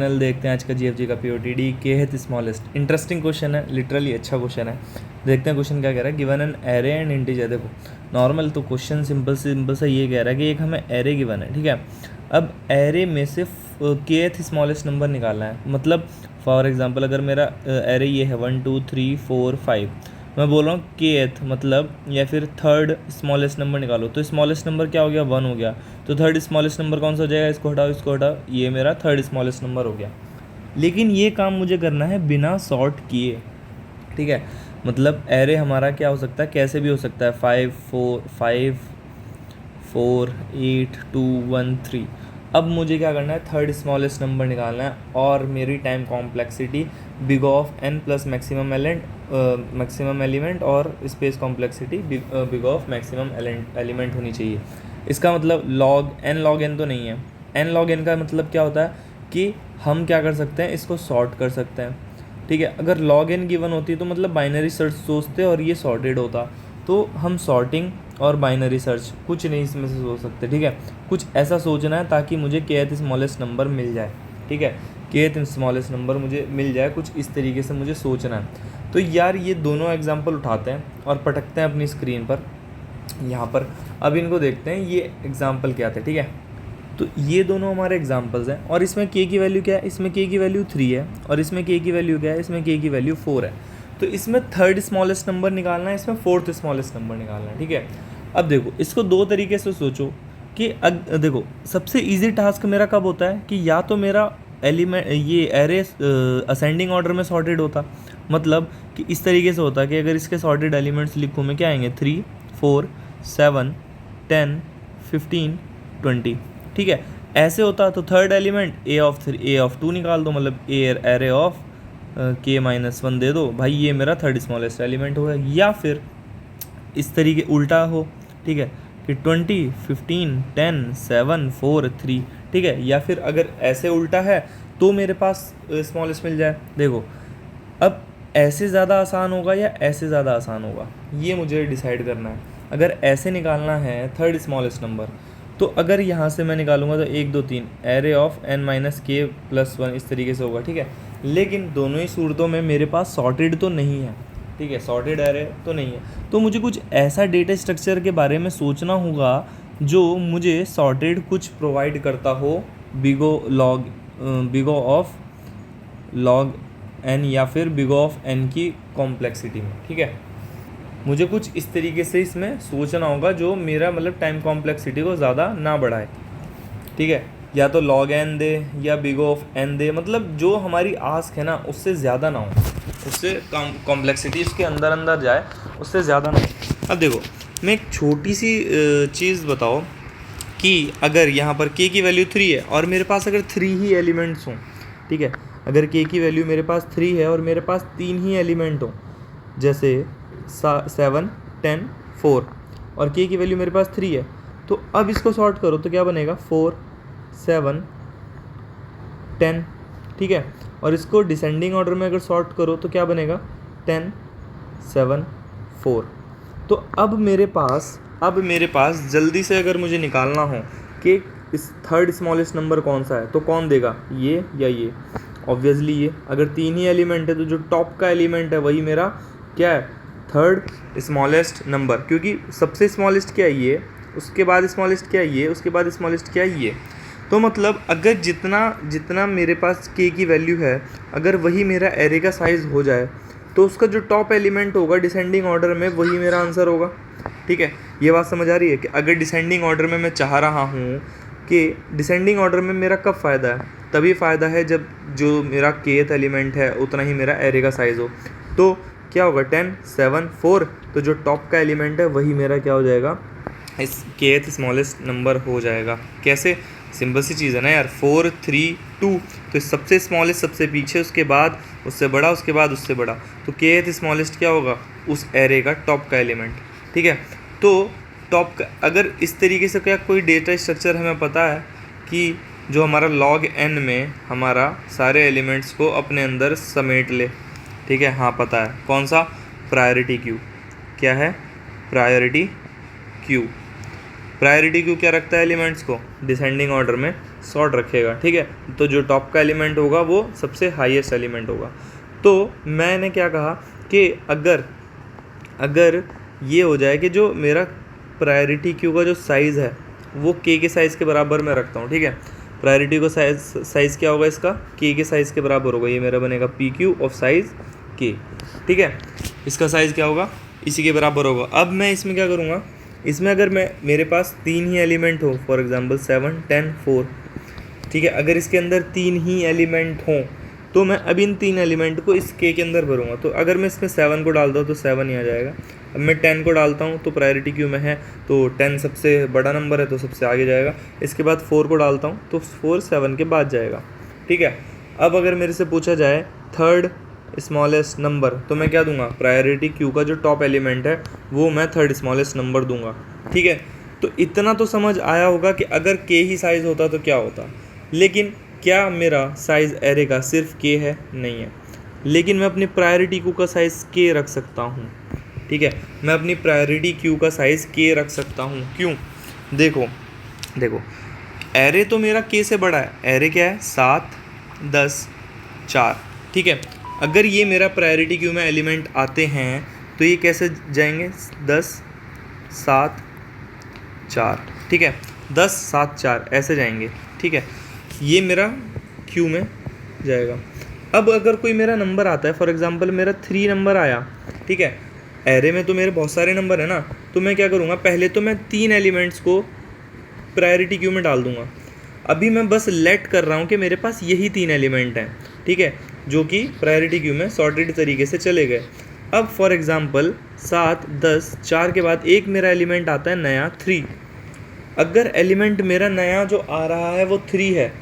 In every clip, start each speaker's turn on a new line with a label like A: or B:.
A: Channel देखते हैं आज का जीएफजी का पीओटीडी के है स्मॉलेस्ट। इंटरेस्टिंग क्वेश्चन है, लिटरली अच्छा क्वेश्चन है। देखते हैं क्वेश्चन क्या कह रहा है। Given an array and integer. देखो नॉर्मल तो क्वेश्चन सिंपल सा ये कह रहा है कि एक हमें एरे गिवन है, ठीक है। अब एरे में से के स्मॉलेस्ट नंबर निकालना है। मतलब फॉर एग्जांपल अगर मेरा एरे ये है 1 2 3 4 5, मैं बोल रहा हूँ के मतलब या फिर थर्ड स्मॉलेस्ट नंबर निकालो, तो स्मॉलेस्ट नंबर क्या हो गया, 1 हो गया। तो थर्ड स्मॉलेस्ट नंबर कौन सा हो जाएगा, इसको हटाओ, ये मेरा थर्ड स्मॉलेस्ट नंबर हो गया। लेकिन ये काम मुझे करना है बिना सॉर्ट किए, ठीक है। मतलब एरे हमारा क्या हो सकता है, कैसे भी हो सकता है, 5 4 8 2 1 3। अब मुझे क्या करना है, थर्ड स्मॉलेस्ट नंबर निकालना है और मेरी time complexity big of n plus maximum element और space complexity big of maximum element होनी चाहिए। इसका मतलब लॉग एन तो नहीं है। एन लॉग एन का मतलब क्या होता है कि हम क्या कर सकते हैं, इसको सॉर्ट कर सकते हैं, ठीक है। अगर लॉग एन गिवन होती तो मतलब बाइनरी सर्च सोचते और ये सॉर्टेड होता, तो हम सॉर्टिंग और बाइनरी सर्च कुछ नहीं इसमें से सोच सकते, ठीक है। कुछ ऐसा सोचना है ताकि मुझे kth स्मॉलेस्ट नंबर मिल जाए, ठीक है। kth स्मॉलेस्ट नंबर मुझे मिल जाए, कुछ इस तरीके से मुझे सोचना है। तो यार ये दोनों एग्जांपल उठाते हैं और पटकते हैं अपनी स्क्रीन पर यहाँ पर। अब इनको देखते हैं ये एग्जांपल क्या थे, ठीक है। तो ये दोनों हमारे एग्जांपल्स हैं और इसमें k की वैल्यू क्या है, इसमें k की वैल्यू 3 है और इसमें k की वैल्यू क्या है, इसमें k की वैल्यू 4 है। तो इसमें थर्ड स्मॉलेस्ट नंबर निकालना है, इसमें फोर्थ स्मॉलेस्ट नंबर निकालना है, ठीक है। अब देखो इसको दो तरीके से सोचो कि देखो सबसे इजी टास्क मेरा कब होता है कि या तो मेरा एलिमेंट ये एरे असेंडिंग ऑर्डर में सॉर्टेड होता, मतलब कि इस तरीके से होता कि अगर इसके सॉर्टेड एलिमेंट्स लिखूँ मैं, क्या आएंगे 3 4 7 10 15 20, ठीक है। ऐसे होता तो थर्ड एलिमेंट ए ऑफ 2 निकाल दो, मतलब एरे ऑफ k-1 दे दो भाई, ये मेरा थर्ड स्मॉलेस्ट एलिमेंट होगा। या फिर इस तरीके उल्टा हो, ठीक है, कि 20 15 10 7 4 3, ठीक है। या फिर अगर ऐसे उल्टा है तो मेरे पास स्मॉलेस्ट मिल जाए। देखो अब ऐसे ज़्यादा आसान होगा या ऐसे ज़्यादा आसान होगा, ये मुझे डिसाइड करना है। अगर ऐसे निकालना है थर्ड स्मॉलेस्ट नंबर, तो अगर यहाँ से मैं निकालूंगा तो 1 2 3 एरे ऑफ n-k+1 इस तरीके से होगा, ठीक है। लेकिन दोनों ही सूरतों में मेरे पास सॉर्टेड तो नहीं है, ठीक है, सॉर्टेड एरे तो नहीं है। तो मुझे कुछ ऐसा डेटा स्ट्रक्चर के बारे में सोचना होगा जो मुझे सॉर्टेड कुछ प्रोवाइड करता हो बिगो ऑफ लॉग एन या फिर बिगो ऑफ एन की कॉम्प्लेक्सिटी में, ठीक है। मुझे कुछ इस तरीके से इसमें सोचना होगा जो मेरा मतलब टाइम कॉम्प्लेक्सिटी को ज़्यादा ना बढ़ाए, ठीक है। या तो लॉग एन दे या बिग ऑफ एन दे, मतलब जो हमारी आस्क है ना उससे ज़्यादा ना हो, उससे कॉम्प्लेक्सिटी उसके अंदर जाए, उससे ज़्यादा ना हो। अब देखो मैं एक छोटी सी चीज़ बताओ कि अगर यहाँ पर k की वैल्यू 3 है और मेरे पास अगर 3 ही एलिमेंट्स हों, ठीक है। अगर k की वैल्यू मेरे पास 3 है और मेरे पास 3 ही एलिमेंट हों, जैसे 7 10 4, और k की वैल्यू मेरे पास 3 है, तो अब इसको सॉर्ट करो तो क्या बनेगा 4 7 10, ठीक है। और इसको डिसेंडिंग ऑर्डर में अगर सॉर्ट करो तो क्या बनेगा 10 7 4। तो अब मेरे पास जल्दी से अगर मुझे निकालना हो कि इस थर्ड स्मॉलेस्ट नंबर कौन सा है, तो कौन देगा, ये या ये। ऑब्वियसली ये, अगर 3 ही एलिमेंट है तो जो टॉप का एलिमेंट है वही मेरा क्या है, थर्ड स्मॉलेस्ट नंबर, क्योंकि सबसे स्मॉलेस्ट क्या है ये, उसके बाद स्मॉलेस्ट क्या है ये, उसके बाद स्मॉलेस्ट क्या है ये। तो मतलब अगर जितना मेरे पास k की वैल्यू है, अगर वही मेरा एरे का साइज़ हो जाए तो उसका जो टॉप एलिमेंट होगा डिसेंडिंग ऑर्डर में वही मेरा आंसर होगा, ठीक है। ये बात समझ आ रही है कि अगर डिसेंडिंग ऑर्डर में मैं चाह रहा हूँ कि डिसेंडिंग ऑर्डर में मेरा कब फ़ायदा है, तभी फ़ायदा है जब जो मेरा kth एलिमेंट है उतना ही मेरा एरे का साइज़ हो। तो क्या होगा 10 7 4, तो जो टॉप का एलिमेंट है वही मेरा क्या हो जाएगा, इस kth स्मॉलेस्ट नंबर हो जाएगा। कैसे, सिंपल सी चीज़ है ना यार, 4 3 2, तो सबसे स्मॉलेस्ट सबसे पीछे, उसके बाद उससे बड़ा, उसके बाद उससे बड़ा, तो kth स्मॉलेस्ट क्या होगा, उस एरे का टॉप का एलिमेंट, ठीक है। तो टॉप का अगर इस तरीके से क्या कोई डेटा स्ट्रक्चर हमें पता है कि जो हमारा log n में हमारा सारे एलिमेंट्स को अपने अंदर समेट ले, ठीक है, हाँ पता है, कौन सा, प्रायोरिटी क्यू। क्या है, प्रायोरिटी क्यू। प्रायोरिटी क्यू क्या रखता है, एलिमेंट्स को डिसेंडिंग ऑर्डर में सॉर्ट रखेगा, ठीक है। तो जो टॉप का एलिमेंट होगा वो सबसे हाईएस्ट एलिमेंट होगा। तो मैंने क्या कहा कि अगर ये हो जाए कि जो मेरा प्रायोरिटी क्यू का जो साइज़ है वो के साइज़ के बराबर मैं रखता हूँ, ठीक है। प्रायोरिटी को साइज़ क्या होगा इसका, के साइज़ के बराबर होगा। ये मेरा बनेगा पी क्यू ऑफ साइज़ के, ठीक है। इसका साइज़ क्या होगा, इसी के बराबर होगा। अब मैं इसमें क्या करूँगा, इसमें अगर मेरे पास 3 ही एलिमेंट हो, फॉर एग्जांपल 7, 10, 4, ठीक है। अगर इसके अंदर 3 ही एलिमेंट हों तो मैं अब इन 3 एलिमेंट को इस के अंदर भरूँगा। तो अगर मैं इसमें 7 को डालता हूँ तो 7 ही आ जाएगा। अब मैं 10 को डालता हूँ तो प्रायोरिटी क्यू में है तो 10 सबसे बड़ा नंबर है तो सबसे आगे जाएगा। इसके बाद 4 को डालता हूँ तो 4 7 के बाद जाएगा, ठीक है। अब अगर मेरे से पूछा जाए थर्ड स्मॉलेस्ट नंबर तो मैं क्या दूंगा, प्रायोरिटी क्यू का जो टॉप एलिमेंट है वो मैं थर्ड स्मॉलेस्ट नंबर दूंगा, ठीक है। तो इतना तो समझ आया होगा कि अगर के ही साइज़ होता तो क्या होता। लेकिन क्या मेरा साइज़ एरे का सिर्फ के है, नहीं है। लेकिन मैं अपनी प्रायोरिटी क्यू का साइज़ के रख सकता हूँ, ठीक है। मैं अपनी प्रायोरिटी क्यू का साइज़ के रख सकता हूँ। क्यों, देखो एरे तो मेरा के से बड़ा है। एरे क्या है, 7, 10, 4, ठीक है। अगर ये मेरा प्रायोरिटी क्यू में एलिमेंट आते हैं तो ये कैसे जाएंगे, 10, 7, 4, ठीक है। 10, 7, 4 ऐसे जाएंगे, ठीक है। ये मेरा क्यू में जाएगा। अब अगर कोई मेरा नंबर आता है, फॉर एग्जांपल मेरा 3 नंबर आया, ठीक है। एरे में तो मेरे बहुत सारे नंबर है ना, तो मैं क्या करूँगा, पहले तो मैं 3 एलिमेंट्स को प्रायोरिटी क्यू में डाल दूँगा। अभी मैं बस लेट कर रहा हूँ कि मेरे पास यही 3 एलिमेंट हैं, ठीक है, जो कि प्रायोरिटी क्यू में सॉर्टेड तरीके से चले गए। अब फॉर एग्जांपल 7, 10, 4 के बाद एक मेरा एलिमेंट आता है नया 3। अगर एलिमेंट मेरा नया जो आ रहा है वो 3 है,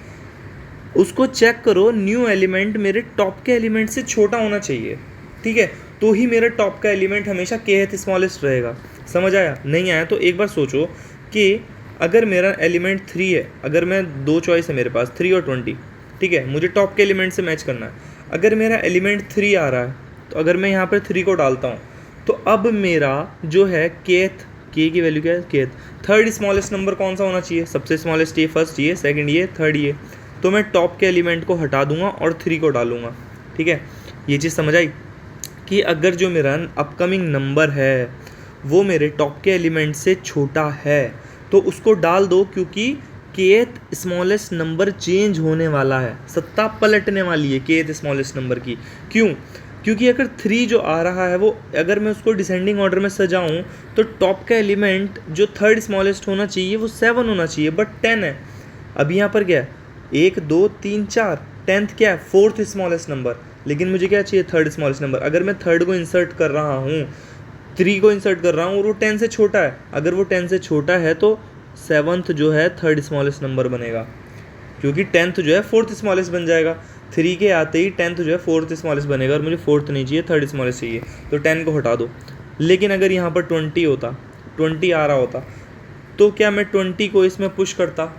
A: उसको चेक करो, न्यू एलिमेंट मेरे टॉप के एलिमेंट से छोटा होना चाहिए, ठीक है। तो ही मेरा टॉप का एलिमेंट हमेशा kth स्मॉलेस्ट रहेगा। समझ आया, नहीं आया तो एक बार सोचो कि अगर मेरा एलिमेंट 3 है, अगर मैं 2 चॉइस है मेरे पास, 3 और 20, ठीक है। मुझे टॉप के एलिमेंट से मैच करना है। अगर मेरा एलिमेंट 3 आ रहा है तो अगर मैं यहाँ पर 3 को डालता हूँ तो अब मेरा जो है kth, के की वैल्यू क्या है, kth, थर्ड स्मॉलेस्ट नंबर कौन सा होना चाहिए, सबसे स्मॉलेस्ट ये, फर्स्ट ये, सेकंड ये, थर्ड ये। तो मैं टॉप के एलिमेंट को हटा दूंगा और 3 को डालूंगा, ठीक है। ये चीज़ समझ आई कि अगर जो मेरा अपकमिंग नंबर है वो मेरे टॉप के एलिमेंट से छोटा है तो उसको डाल दो, क्योंकि kth स्मॉलेस्ट नंबर चेंज होने वाला है, सत्ता पलटने वाली है kth स्मॉलेस्ट नंबर की। क्यों, क्योंकि अगर 3 जो आ रहा है वो अगर मैं उसको डिसेंडिंग ऑर्डर में सजाऊं तो टॉप का एलिमेंट जो थर्ड स्मॉलेस्ट होना चाहिए वो 7 होना चाहिए, बट 10 है। अभी यहाँ पर क्या है, 1, 2, 3, 4, 10th क्या है, फोर्थ स्मॉलेस्ट नंबर। लेकिन मुझे क्या चाहिए, थर्ड स्मॉलेस्ट नंबर। अगर मैं थर्ड को इंसर्ट कर रहा हूँ, 3 को इंसर्ट कर रहा हूँ और वो 10 से छोटा है, अगर वो 10 से छोटा है तो 7th जो है थर्ड स्मॉलेस्ट नंबर बनेगा, क्योंकि 10th जो है फोर्थ स्मॉलेस्ट बन जाएगा। 3 के आते ही 10th जो है फोर्थ स्मॉलेस्ट बनेगा और मुझे फोर्थ नहीं चाहिए, थर्ड स्मॉलेस्ट चाहिए, तो 10 को हटा दो। लेकिन अगर यहाँ पर 20 होता, 20 आ रहा होता, तो क्या मैं 20 को इसमें पुश करता,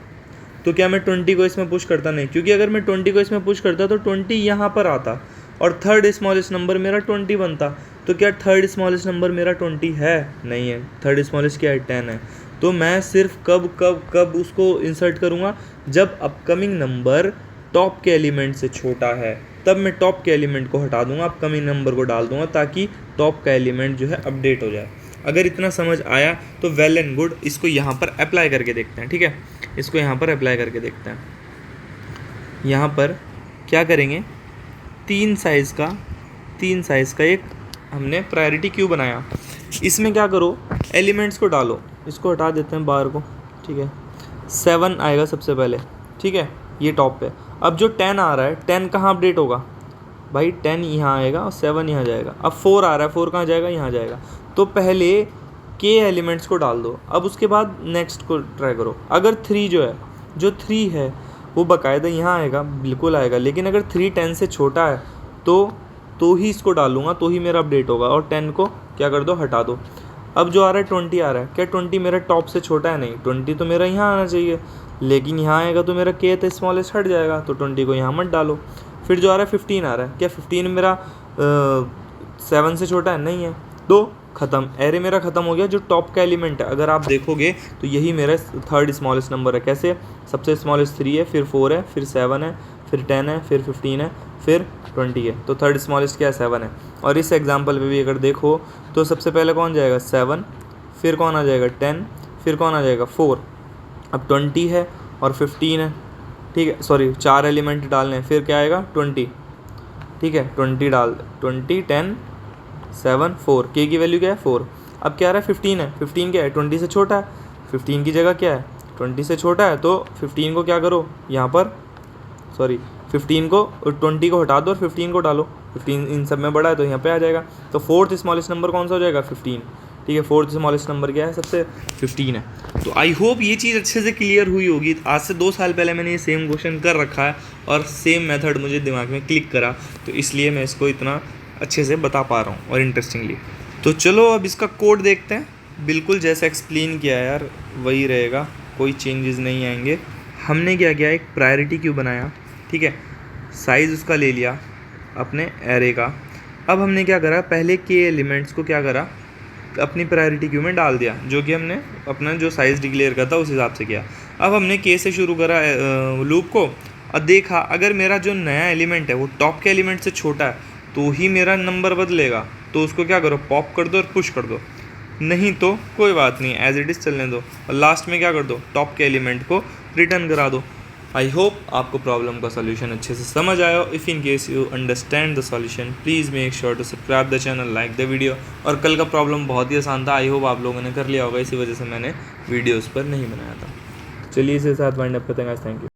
A: नहीं, क्योंकि अगर मैं 20 को इसमें पुश करता तो 20 यहाँ पर आता और थर्ड स्मॉलेस्ट नंबर मेरा 20 बनता। तो क्या थर्ड स्मॉलेस्ट नंबर मेरा 20 है, नहीं है, थर्ड स्मॉलेस्ट क्या है, 10 है। तो मैं सिर्फ कब उसको इंसर्ट करूँगा, जब अपकमिंग नंबर टॉप के एलिमेंट से छोटा है, तब मैं टॉप के एलिमेंट को हटा दूंगा, अपकमिंग नंबर को डाल दूंगा, ताकि टॉप का एलिमेंट जो है अपडेट हो जाए। अगर इतना समझ आया तो वेल एंड गुड। इसको यहाँ पर अप्लाई करके देखते हैं, ठीक है। इसको यहाँ पर अप्लाई करके देखते हैं। यहाँ पर क्या करेंगे, 3 साइज़ का एक हमने प्रायोरिटी क्यू बनाया। इसमें क्या करो, एलिमेंट्स को डालो, इसको हटा देते हैं बाहर को, ठीक है। 7 आएगा सबसे पहले, ठीक है, ये टॉप पे। अब जो 10 आ रहा है, 10 कहाँ अपडेट होगा भाई, 10 यहाँ आएगा और 7 यहाँ जाएगा। अब 4 आ रहा है, 4 कहाँ जाएगा, यहाँ जाएगा। तो पहले के एलिमेंट्स को डाल दो, अब उसके बाद नेक्स्ट को ट्राई करो। अगर 3 जो 3 है वो बाकायदा यहाँ आएगा, बिल्कुल आएगा। लेकिन अगर 3 10 से छोटा है तो ही इसको डालूंगा, तो ही मेरा अपडेट होगा। और 10 को क्या कर दो, हटा दो। अब जो आ रहा है 20 आ रहा है, क्या 20 मेरा टॉप से छोटा है, नहीं, 20 तो मेरा यहाँ आना चाहिए, लेकिन यहाँ आएगा तो मेरा kth स्मॉलेस्ट हट जाएगा, तो 20 को यहाँ मत डालो। फिर जो आ रहा है 15 आ रहा है, क्या 15 मेरा 7 से छोटा है, नहीं है, तो ख़त्म, एरे मेरा ख़त्म हो गया। जो टॉप का एलिमेंट है अगर आप देखोगे तो यही मेरा थर्ड स्मॉलेस्ट नंबर है। कैसे? सबसे स्मॉलेस्ट 3 है, फिर 4 है, फिर 7 है, फिर 10 है, फिर 15 है, फिर 20 है। तो थर्ड स्मॉलेस्ट क्या है? 7 है। और इस एग्जांपल पे भी अगर देखो तो सबसे पहले कौन जाएगा? 7, फिर कौन आ जाएगा? 10, फिर कौन आ जाएगा? 4। अब 20 है और 15 है, ठीक है, सॉरी 4 एलिमेंट डालने हैं, फिर क्या आएगा? 20, ठीक है, 20 डाल, 20, 10, 7, 4, के की वैल्यू क्या है? 4। अब क्या आ रहा है? 15 है। 15 क्या है? 20 से छोटा है। 15 की जगह क्या है? 20 से छोटा है, तो 15 को क्या करो यहाँ पर, सॉरी 15 को, 20 को हटा दो और 15 को डालो। 15 इन सब में बड़ा है तो यहाँ पे आ जाएगा। तो फोर्थ स्मॉलेस्ट नंबर कौन सा हो जाएगा? 15, ठीक है। फोर्थ स्मॉलेस्ट नंबर क्या है? सबसे 15 है। तो आई होप ये चीज़ अच्छे से क्लियर हुई होगी। आज से 2 साल पहले मैंने ये सेम क्वेश्चन कर रखा है और सेम मेथड मुझे दिमाग में क्लिक करा, तो इसलिए मैं इसको इतना अच्छे से बता पा रहा हूँ और इंटरेस्टिंगली। तो चलो अब इसका कोड देखते हैं। बिल्कुल जैसा एक्सप्लेन किया है यार वही रहेगा, कोई चेंजेस नहीं आएंगे। हमने क्या किया? एक प्रायोरिटी क्यू बनाया, ठीक है, साइज़ उसका ले लिया अपने एरे का। अब हमने क्या करा? पहले के एलिमेंट्स को क्या करा? अपनी प्रायोरिटी क्यू में डाल दिया, जो कि हमने अपना जो साइज़ डिक्लेयर करता उस हिसाब से किया। अब हमने के से शुरू करा लूप को और देखा अगर मेरा जो नया एलिमेंट है वो टॉप के एलिमेंट से छोटा है तो ही मेरा नंबर बदलेगा। तो उसको क्या करो? पॉप कर दो और पुश कर दो, नहीं तो कोई बात नहीं, एज इट इज़ चलने दो। और लास्ट में क्या कर दो? टॉप के एलिमेंट को रिटर्न करा दो। आई होप आपको प्रॉब्लम का सॉल्यूशन अच्छे से समझ आया हो। If in case you understand the solution please make sure to subscribe the channel, like the video. और कल का प्रॉब्लम बहुत ही आसान था, आई होप आप लोगों ने कर लिया होगा, इसी वजह से मैंने वीडियो उस पर नहीं बनाया था। चलिए इसे साथ वाइंड अप करते हैं, थैंक यू।